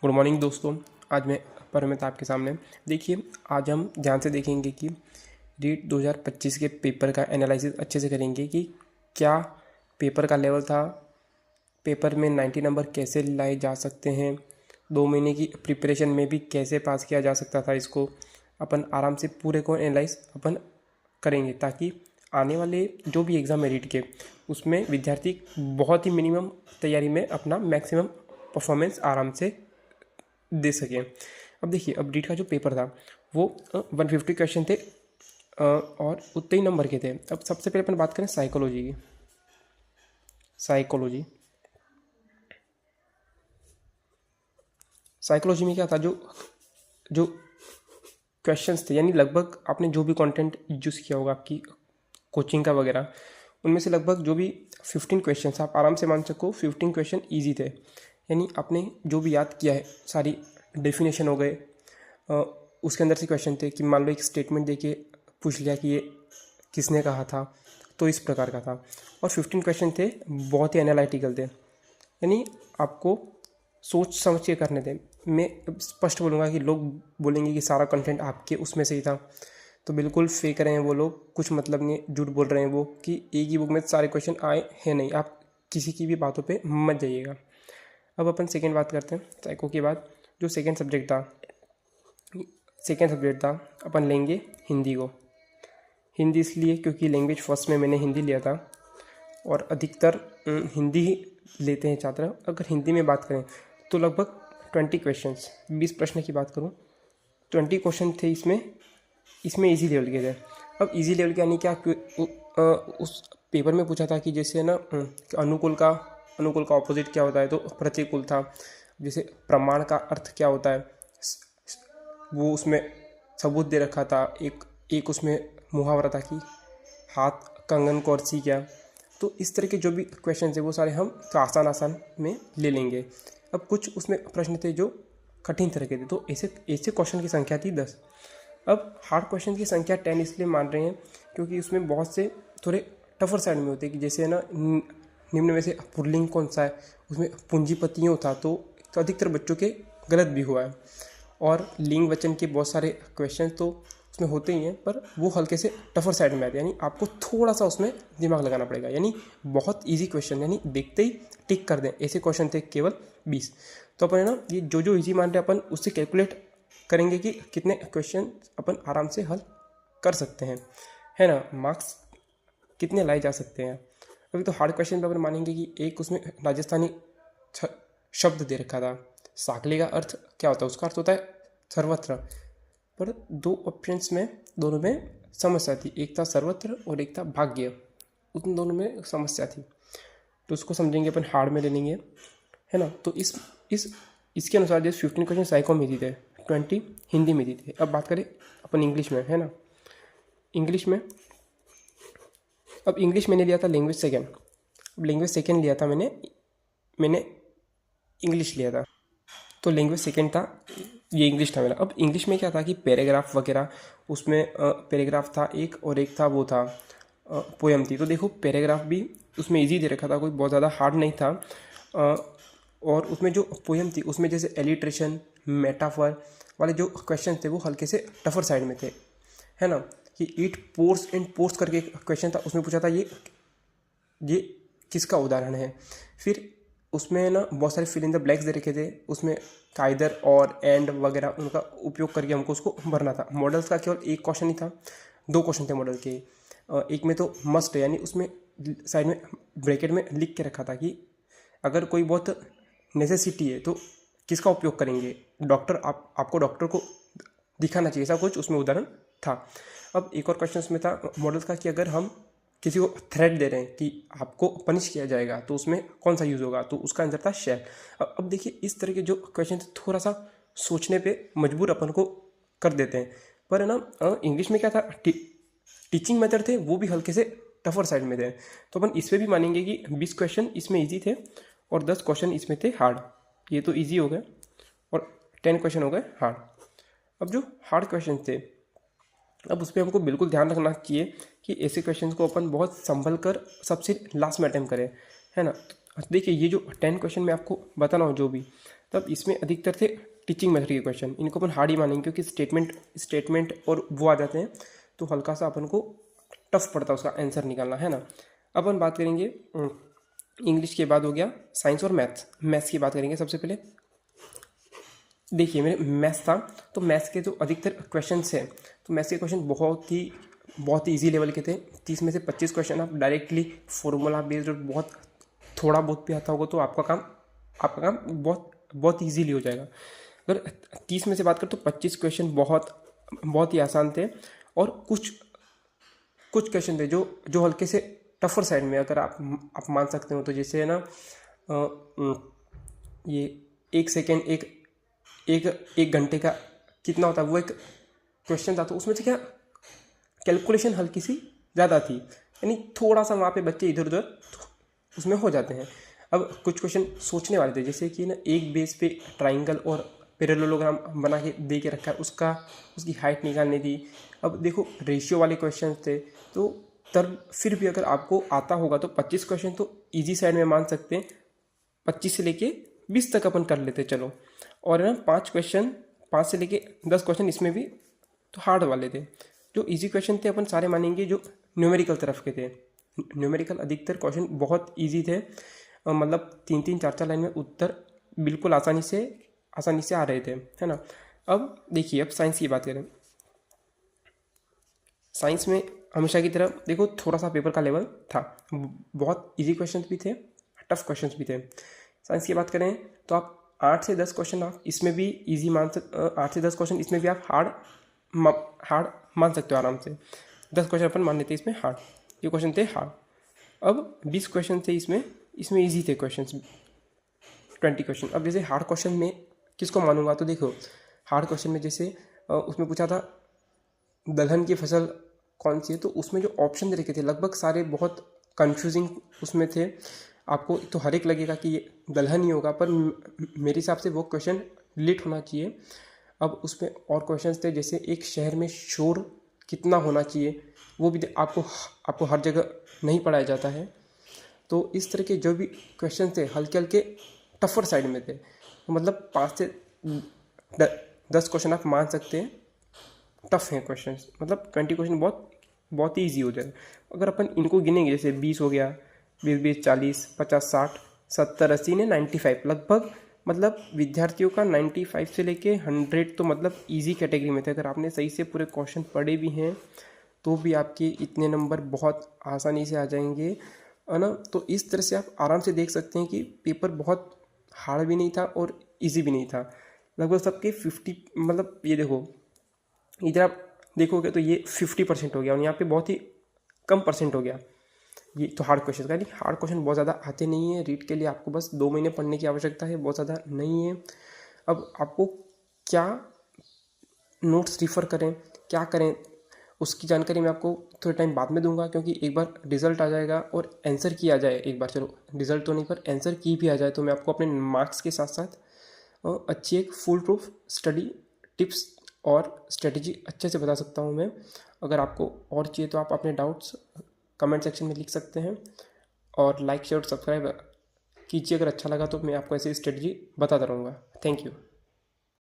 Good morning दोस्तों। आज मैं परमित आपके सामने। देखिए, आज हम ध्यान से देखेंगे कि रीट 2025 के पेपर का एनालिसिस अच्छे से करेंगे कि क्या पेपर का लेवल था, पेपर में 90 नंबर कैसे लाए जा सकते हैं, 2 महीने की प्रिपरेशन में भी कैसे पास किया जा सकता था। इसको अपन आराम से पूरे को एनालाइज अपन करेंगे ताकि आने वाले जो भी एग्ज़ाम है रीट के, उसमें विद्यार्थी बहुत ही मिनिमम तैयारी में अपना मैक्सिमम परफॉर्मेंस आराम से दे सकें। अब देखिए, अब रीट का जो पेपर था वो 150 क्वेश्चन थे और उतने ही नंबर के थे। अब सबसे पहले अपन बात करें साइकोलॉजी की। साइकोलॉजी में क्या था, जो जो क्वेश्चंस थे, यानी लगभग आपने जो भी कंटेंट यूज़ किया होगा आपकी कोचिंग का वगैरह, उनमें से लगभग जो भी 15 क्वेश्चन आप आराम से मान सको 15 क्वेश्चन ईजी थे। यानी आपने जो भी याद किया है, सारी डेफिनेशन हो गए, उसके अंदर से क्वेश्चन थे कि मान लो एक स्टेटमेंट देके पूछ लिया कि ये किसने कहा था, तो इस प्रकार का था। और 15 क्वेश्चन थे, बहुत ही एनालिटिकल थे, यानी आपको सोच समझ के करने थे। मैं स्पष्ट बोलूँगा कि लोग बोलेंगे कि सारा कंटेंट आपके उसमें से ही था, तो बिल्कुल फेक रहे हैं वो लोग, कुछ मतलब नहीं, झूठ बोल रहे हैं वो कि एक ही बुक में सारे क्वेश्चन आए हैं। नहीं, आप किसी की भी बातों पे मत जाइएगा। अब अपन सेकेंड बात करते हैं साइको के बाद। जो सेकेंड सब्जेक्ट था अपन लेंगे हिंदी को। हिंदी इसलिए क्योंकि लैंग्वेज फर्स्ट में मैंने हिंदी लिया था और अधिकतर हिंदी ही लेते हैं छात्र। अगर हिंदी में बात करें तो लगभग 20 क्वेश्चंस, 20 प्रश्न की बात करूं, 20 क्वेश्चन थे इसमें इजी लेवल के थे। अब इजी लेवल के यानी क्या, उस पेपर में पूछा था कि जैसे ना अनुकूल का ऑपोजिट क्या होता है, तो प्रतिकूल था। जैसे प्रमाण का अर्थ क्या होता है, वो उसमें सबूत दे रखा था। एक उसमें मुहावरा था कि हाथ कंगन को अर्ची क्या। तो इस तरह के जो भी क्वेश्चन है वो सारे हम आसान में ले लेंगे। अब कुछ उसमें प्रश्न थे जो कठिन तरह के थे, तो ऐसे क्वेश्चन की संख्या थी 10। अब हार्ड क्वेश्चन की संख्या 10 इसलिए मान रहे हैं क्योंकि उसमें बहुत से थोड़े टफर साइड में होते हैं कि जैसे ना निम्न में से पुल्लिंग कौन सा है, उसमें पूंजीपतियों था, तो अधिकतर बच्चों के गलत भी हुआ है। और लिंग वचन के बहुत सारे क्वेश्चन तो उसमें होते ही हैं, पर वो हल्के से टफर साइड में आते हैं, यानी आपको थोड़ा सा उसमें दिमाग लगाना पड़ेगा। यानी बहुत इजी क्वेश्चन, यानी देखते ही टिक कर दें, ऐसे क्वेश्चन थे केवल 20। तो अपन है ना, ये जो इजी मान रहे हैं अपन उससे कैलकुलेट करेंगे कि कितने क्वेश्चन अपन आराम से हल कर सकते हैं, है ना, मार्क्स कितने लाए जा सकते हैं। अभी तो हार्ड क्वेश्चन पे अपन मानेंगे कि एक उसमें राजस्थानी शब्द दे रखा था। साकले का अर्थ क्या होता है, उसका अर्थ होता है सर्वत्र, पर दो ऑप्शंस में दोनों में समस्या थी, एक था सर्वत्र और एक था भाग्य, उन दोनों में समस्या थी। तो उसको समझेंगे अपन, हार्ड में ले लेंगे, है ना। तो इसके अनुसार जैसे 15 क्वेश्चन साइको में दी थे, 20 हिंदी में दी थे। अब बात करें अपन इंग्लिश में, है ना। अब इंग्लिश मैंने लिया था लैंग्वेज सेकेंड। अब लैंग्वेज सेकेंड लिया था मैंने इंग्लिश लिया था, तो लैंग्वेज सेकेंड था, ये इंग्लिश था मेरा। अब इंग्लिश में क्या था कि पैराग्राफ वगैरह, उसमें पैराग्राफ था एक, और एक था वो था पोएम थी। तो देखो, पैराग्राफ भी उसमें इजी दे रखा था, कोई बहुत ज़्यादा हार्ड नहीं था। और उसमें जो पोएम थी उसमें जैसे एलिट्रेशन, मेटाफर वाले जो क्वेश्चन थे वो हल्के से टफर साइड में थे, है ना। कि ईट पोर्स एंड पोर्स करके क्वेश्चन था, उसमें पूछा था ये किसका उदाहरण है। फिर उसमें ना बहुत सारे फिल इन द ब्लैंक्स दे रखे थे, उसमें काइदर और एंड वगैरह उनका उपयोग करके हमको उसको भरना था। मॉडल्स का केवल एक क्वेश्चन ही था, 2 क्वेश्चन थे मॉडल के। एक में तो मस्ट, यानी उसमें साइड में ब्रैकेट में लिख के रखा था कि अगर कोई बहुत नेसेसिटी है तो किसका उपयोग करेंगे, डॉक्टर, आपको डॉक्टर को दिखाना चाहिए, ऐसा कुछ उसमें उदाहरण था। अब एक और क्वेश्चन उसमें था मॉडल का कि अगर हम किसी को थ्रेट दे रहे हैं कि आपको पनिश किया जाएगा तो उसमें कौन सा यूज़ होगा, तो उसका आंसर था शैल। अब देखिए, इस तरह के जो क्वेश्चन थोड़ा सा सोचने पे मजबूर अपन को कर देते हैं, पर है ना इंग्लिश में क्या था, टीचिंग मेथड थे वो भी हल्के से टफर साइड में थे। तो अपन इस पर भी मानेंगे कि 20 क्वेश्चन इसमें ईजी थे और 10 क्वेश्चन इसमें थे हार्ड। ये तो ईजी हो गए और 10 क्वेश्चन हो गए हार्ड। अब जो हार्ड क्वेश्चन थे, अब उस पर हमको बिल्कुल ध्यान रखना चाहिए कि ऐसे क्वेश्चंस को अपन बहुत संभल कर सबसे लास्ट में अटेम्प्ट करें, है ना। देखिए, ये जो 10 क्वेश्चन मैं आपको बता रहा हूँ जो भी, तब इसमें अधिकतर थे टीचिंग मेथड के क्वेश्चन। इनको अपन हार्ड ही मानेंगे क्योंकि स्टेटमेंट और वो आ जाते हैं तो हल्का सा अपन को टफ पड़ता है उसका आंसर निकालना, है ना। अपन बात करेंगे इंग्लिश के बाद हो गया साइंस और मैथ्स की बात करेंगे। सबसे पहले देखिए मेरे मैथ्स था, तो मैथ्स के जो अधिकतर क्वेश्चन हैं तो मैथ्स के क्वेश्चन बहुत ही ईजी लेवल के थे। 30 में से 25 क्वेश्चन आप डायरेक्टली फॉर्मूला बेस्ड और बहुत थोड़ा बहुत भी आता होगा तो आपका काम बहुत ईजीली हो जाएगा। अगर 30 में से बात करें तो 25 क्वेश्चन बहुत ही आसान थे, और कुछ क्वेश्चन थे जो हल्के से टफर साइड में, अगर आप मान सकते हो। तो जैसे है ना ये 1 सेकेंड एक घंटे का कितना होता है, वो एक क्वेश्चन था। तो उसमें से क्या कैलकुलेशन हल्की सी ज़्यादा थी, यानी थोड़ा सा वहाँ पे बच्चे इधर उधर उसमें हो जाते हैं। अब कुछ क्वेश्चन सोचने वाले थे, जैसे कि ना एक बेस पे ट्राइंगल और पैरेललोग्राम बना के दे के रखा है, उसकी हाइट निकालनी थी। अब देखो रेशियो वाले क्वेश्चन थे, तो तब फिर भी अगर आपको आता होगा तो 25 क्वेश्चन तो इजी साइड में मान सकते हैं। 25 से लेके 20 तक अपन कर लेते चलो, और ना 5 से लेके 10 क्वेश्चन इसमें भी तो हार्ड वाले थे। जो इजी क्वेश्चन थे अपन सारे मानेंगे जो न्यूमेरिकल तरफ के थे। न्यूमेरिकल अधिकतर क्वेश्चन बहुत इजी थे, मतलब 3-3, 4-4 लाइन में उत्तर बिल्कुल आसानी से आ रहे थे, है ना। अब देखिए, अब साइंस की बात करें। साइंस में हमेशा की तरह देखो थोड़ा सा पेपर का लेवल था, बहुत इजी क्वेश्चन भी थे, टफ क्वेश्चन भी थे। साइंस की बात करें तो आप 8 से 10 क्वेश्चन आप इसमें भी इजी 8 से 10 क्वेश्चन इसमें भी आप हार्ड मान सकते हो आराम से। 10 क्वेश्चन अपन मान लेते हैं इसमें हार्ड, ये क्वेश्चन थे हार्ड। अब 20 क्वेश्चन थे इसमें इजी थे क्वेश्चन, 20 क्वेश्चन। अब जैसे हार्ड क्वेश्चन में किसको मानूंगा, तो देखो हार्ड क्वेश्चन में जैसे उसमें पूछा था दलहन की फसल कौन सी है, तो उसमें जो ऑप्शन दे रखे थे लगभग सारे बहुत कंफ्यूजिंग उसमें थे। आपको तो हर एक लगेगा कि ये दलहन ही होगा, पर मेरे हिसाब से वो क्वेश्चन डिलीट होना चाहिए। अब उसमें और क्वेश्चंस थे, जैसे एक शहर में शोर कितना होना चाहिए, वो भी आपको हर जगह नहीं पढ़ाया जाता है। तो इस तरह के जो भी क्वेश्चन थे हल्के टफर साइड में थे, तो मतलब 5 से 10 क्वेश्चन आप मान सकते हैं टफ हैं क्वेश्चन, मतलब 20 क्वेश्चन बहुत ही ईजी हो जाए। अगर अपन इनको गिनेंगे, जैसे 20 हो गया, 20, 40, 50, 60, 70, 80 ने 95 लगभग, मतलब विद्यार्थियों का 95 से लेके 100 तो मतलब इजी कैटेगरी में थे। अगर आपने सही से पूरे क्वेश्चन पढ़े भी हैं तो भी आपके इतने नंबर बहुत आसानी से आ जाएंगे, है ना। तो इस तरह से आप आराम से देख सकते हैं कि पेपर बहुत हार्ड भी नहीं था और इजी भी नहीं था, लगभग सबके 50, मतलब ये देखो इधर आप देखोगे तो ये 50% हो गया और यहाँ पे बहुत ही कम परसेंट हो गया। ये तो हार्ड क्वेश्चन का, नहीं हार्ड क्वेश्चन बहुत ज़्यादा आते नहीं है रीड के लिए, आपको बस 2 महीने पढ़ने की आवश्यकता है, बहुत ज़्यादा नहीं है। अब आपको क्या नोट्स रिफ़र करें, क्या करें, उसकी जानकारी मैं आपको थोड़े टाइम बाद में दूंगा, क्योंकि एक बार रिजल्ट आ जाएगा और आंसर की आ जाए एक बार, चलो रिजल्ट तो नहीं पर आंसर की भी आ जाए, तो मैं आपको अपने मार्क्स के साथ साथ अच्छी एक फुल प्रूफ स्टडी टिप्स और स्ट्रेटजी अच्छे से बता सकता हूँ मैं। अगर आपको और चाहिए तो आप अपने डाउट्स कमेंट सेक्शन में लिख सकते हैं, और लाइक शेयर और सब्सक्राइब कीजिए अगर अच्छा लगा, तो मैं आपको ऐसी स्ट्रेटजी बताता रहूँगा। Thank you.